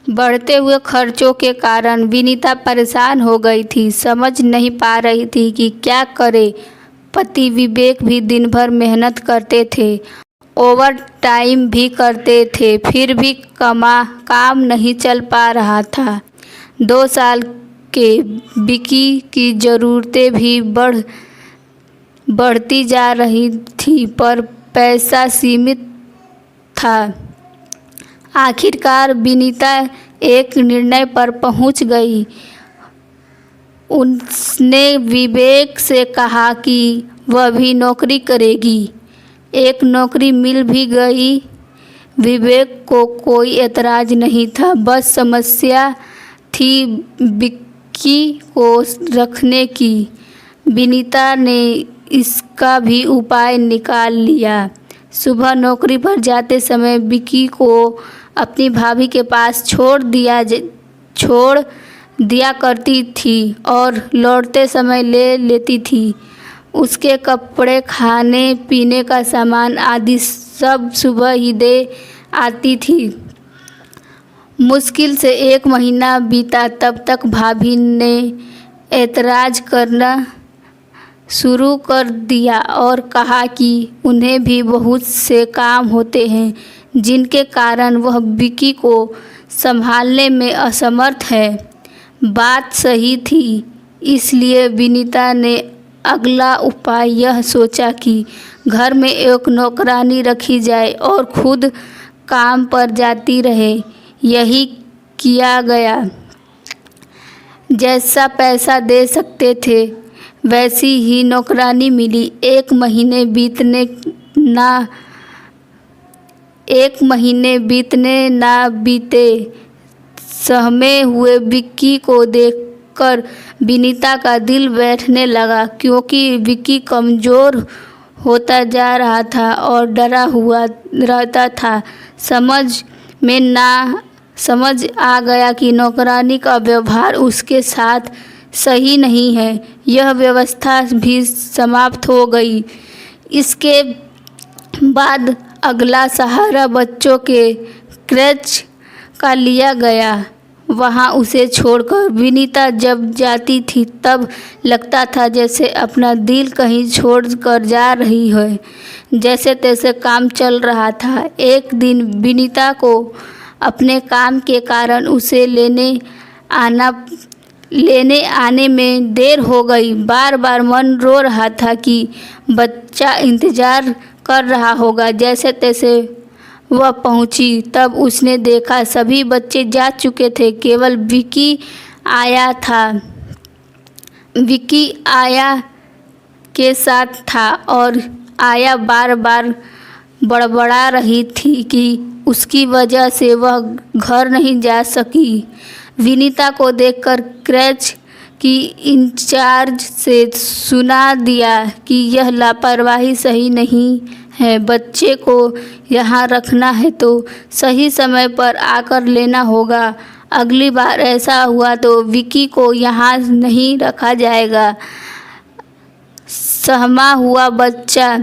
बढ़ते हुए खर्चों के कारण विनीता परेशान हो गई थी। समझ नहीं पा रही थी कि क्या करे। पति विवेक भी दिन भर मेहनत करते थे, ओवर टाइम भी करते थे, फिर भी काम नहीं चल पा रहा था। 2 साल के विकी की ज़रूरतें भी बढ़ती जा रही थी, पर पैसा सीमित था। आखिरकार विनीता एक निर्णय पर पहुंच गई। उसने विवेक से कहा कि वह भी नौकरी करेगी। एक नौकरी मिल भी गई। विवेक को कोई एतराज़ नहीं था, बस समस्या थी विक्की को रखने की। विनीता ने इसका भी उपाय निकाल लिया। सुबह नौकरी पर जाते समय विक्की को अपनी भाभी के पास छोड़ दिया करती थी और लौटते समय ले लेती थी। उसके कपड़े, खाने पीने का सामान आदि सब सुबह ही दे आती थी। मुश्किल से 1 महीना बीता, तब तक भाभी ने ऐतराज़ करना शुरू कर दिया और कहा कि उन्हें भी बहुत से काम होते हैं, जिनके कारण वह विक्की को संभालने में असमर्थ है। बात सही थी, इसलिए विनीता ने अगला उपाय यह सोचा कि घर में एक नौकरानी रखी जाए और खुद काम पर जाती रहे। यही किया गया। जैसा पैसा दे सकते थे वैसी ही नौकरानी मिली। 1 महीने बीतने ना बीते, सहमे हुए विक्की को देखकर विनीता का दिल बैठने लगा, क्योंकि विक्की कमज़ोर होता जा रहा था और डरा हुआ रहता था। समझ आ गया कि नौकरानी का व्यवहार उसके साथ सही नहीं है। यह व्यवस्था भी समाप्त हो गई। इसके बाद अगला सहारा बच्चों के क्रेच का लिया गया। वहाँ उसे छोड़कर विनीता जब जाती थी तब लगता था जैसे अपना दिल कहीं छोड़ कर जा रही है। जैसे तैसे काम चल रहा था। एक दिन विनीता को अपने काम के कारण उसे लेने आने में देर हो गई। बार बार मन रो रहा था कि बच्चा इंतज़ार कर रहा होगा। जैसे तैसे वह पहुंची, तब उसने देखा सभी बच्चे जा चुके थे, केवल विक्की आया था। विक्की आया के साथ था और आया बार बार बड़बड़ा रही थी कि उसकी वजह से वह घर नहीं जा सकी। विनीता को देखकर क्रेच की इंचार्ज से सुना दिया कि यह लापरवाही सही नहीं है। बच्चे को यहाँ रखना है तो सही समय पर आकर लेना होगा। अगली बार ऐसा हुआ तो विक्की को यहाँ नहीं रखा जाएगा। सहमा हुआ बच्चा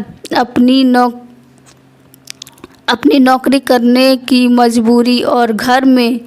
अपनी नौकरी करने की मजबूरी और घर में